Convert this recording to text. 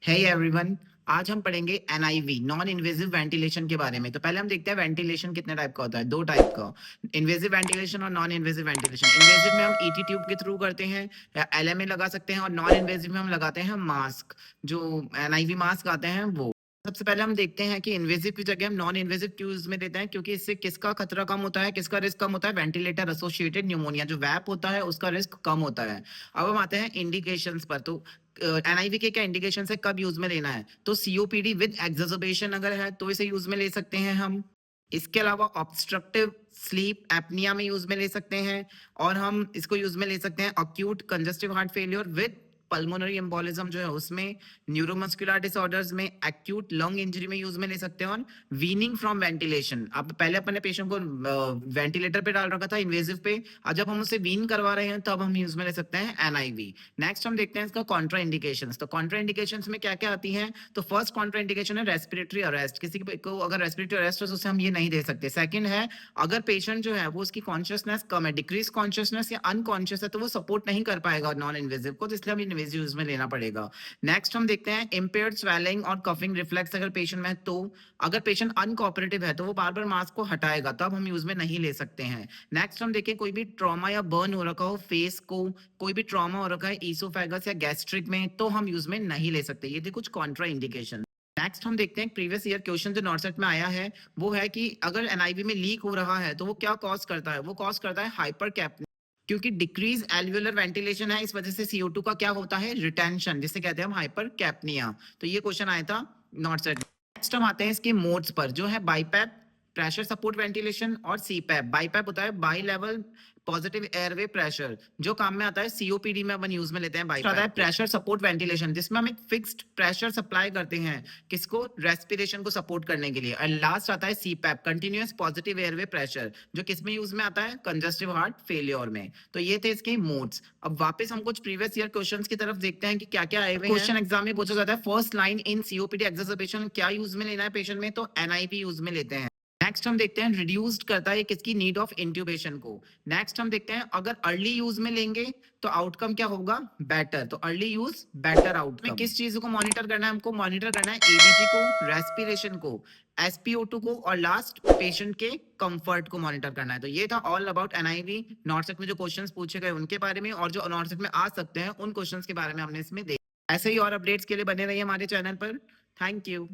Hey everyone, आज हम पढ़ेंगे एनआईवी नॉन इन्वेजिव वेंटिलेशन के बारे में। तो पहले हम देखते हैं वेंटिलेशन कितने टाइप का होता है। दो टाइप का, इन्वेजिव वेंटिलेशन और नॉन इन्वेजिव वेंटिलेशन। इन्वेजिव में हम ईटी ट्यूब के थ्रू करते हैं या एलएमए लगा सकते हैं, और नॉन इन्वेजिव में हम लगाते हैं मास्क, जो एनआईवी मास्क आते हैं वो। सबसे पहले हम देखते हैं कि इन्वेजिव की जगह हम नॉन इन्वेजिव क्यों यूज में देते हैं, क्योंकि इससे किसका खतरा कम होता है, किसका रिस्क कम होता है। वेंटिलेटर एसोसिएटेड न्यूमोनिया जो वैप होता है उसका रिस्क कम होता है। अब हम आते हैं इंडिकेशंस पर। तो एनआईवी के क्या इंडिकेशन है, कब यूज में लेना है। तो सीओपीडी विद एक्सर्बेशन अगर है तो इसे यूज में ले सकते हैं हम। इसके अलावा ऑब्स्ट्रक्टिव स्लीप एपनिया में यूज में ले सकते हैं, और हम इसको यूज में ले सकते हैं acute congestive heart failure with pulmonary embolism जो है उसमें, न्यूरोमस्कुलर डिसऑर्डर्स में, एक्यूट लंग इंजरी में यूज में ले सकते हैं, और वीनिंग फ्रॉम वेंटिलेशन। अब पहले अपने पेशेंट को वेंटिलेटर पे डाल रखा था इन्वेजिव पे, और जब हम उसे वीन करवा रहे हैं तब हम यूज में ले सकते हैं एनआईवी। नेक्स्ट हम देखते हैं इसका कॉन्ट्रा इंडिकेशंस। तो कॉन्ट्रा इंडिकेशंस में क्या क्या आती हैं। तो फर्स्ट कॉन्ट्रा इंडिकेशन है रेस्पिरेटरी अरेस्ट। किसी को अगर रेस्पिरेटरी अरेस्ट है तो उसे हम ये नहीं दे सकते। सेकंड है, अगर पेशेंट जो है वो उसकी कॉन्शियसनेस कम है, डिक्रीज कॉन्शियसनेस या अनकॉन्शियस है, तो वो सपोर्ट नहीं कर पाएगा नॉन इन्वेजिव को, तो इसलिए हम इन्वेजिव यूज में लेना पड़ेगा। नेक्स्ट हम देखते हैं इम्पेयर्ड स्वेलिंग और कफिंग रिफ्लेक्स अगर पेशेंट में है तो। अगर पेशेंट अनकोऑपरेटिव है तो वो बार बार मास्क को हटाएगा, तब हम यूज में नहीं ले सकते हैं। नेक्स्ट हम देखें कोई भी ट्रॉमा या बर्न हो रखा हो फेस को, कोई भी ट्रॉमा हो रखा है ईसोफेगस या गैस्ट्रिक में, तो हम यूज में नहीं ले सकते। ये थे कुछ कॉन्ट्रा इंडिकेशन। नेक्स्ट हम देखते हैं प्रीवियस ईयर क्वेश्चन जो नॉर्सेट में आया है, वो है कि अगर एनआईवी में लीक हो रहा है तो वो क्या कॉज करता है। वो कॉज करता है हाइपर कैप्निया, क्योंकि डिक्रीज एल्वियोलर वेंटिलेशन है, इस वजह से CO2 का क्या होता है, रिटेंशन, जिसे कहते हैं हम हाइपर कैप्निया। तो ये क्वेश्चन आया था नॉर्सेट। नेक्स्ट हम आते हैं इसके मोड्स पर, जो है बाईपैप, प्रेशर सपोर्ट वेंटिलेशन, और सीपैप। बाईपैप होता है by level positive airway pressure, जो काम में आता है सीओपीडी में अपन यूज में लेते हैं बाईपैप। आता है प्रेशर सपोर्ट वेंटिलेशन, जिसमें हम एक फिक्स्ड प्रेशर सप्लाई करते हैं किसको, रेस्पिरेशन को सपोर्ट करने के लिए। और लास्ट आता है CPAP, continuous positive airway pressure, जो किसमें यूज में आता है, कंजस्टिव हार्ट फेलियर में। तो ये थे इसके मोड्स। अब वापस हम कुछ प्रीवियस ईयर क्वेश्चंस की तरफ देखते हैं कि क्या क्या आए हुए हैं। क्वेश्चन एग्जाम में पूछा जाता है फर्स्ट लाइन इन सीओपीडी एक्सर्बेशन क्या यूज में लेना है पेशेंट में, तो एनआईवी यूज में लेते हैं। नेक्स्ट हम देखते हैं रिड्यूस्ड करता है किसकी, नीड ऑफ इंट्यूबेशन को। नेक्स्ट हम देखते हैं अगर अर्ली यूज में लेंगे तो आउटकम क्या होगा, बेटर। तो अर्ली यूज बेटर आउटकम। किस चीज को मॉनिटर करना है, हमको मॉनिटर करना है एबीजी को, रेस्पिरेशन को, SpO2 को, और लास्ट पेशेंट के कंफर्ट को मॉनिटर करना है। तो ये था ऑल अबाउट एनआईवी। नॉर्सेट में जो क्वेश्चंस पूछे गए उनके बारे में, और जो नॉर्सेट में आ सकते हैं उन क्वेश्चंस के बारे में हमने इसमें देखा। ऐसे ही और अपडेट्स के लिए बने रहिए हमारे चैनल पर। Thank you.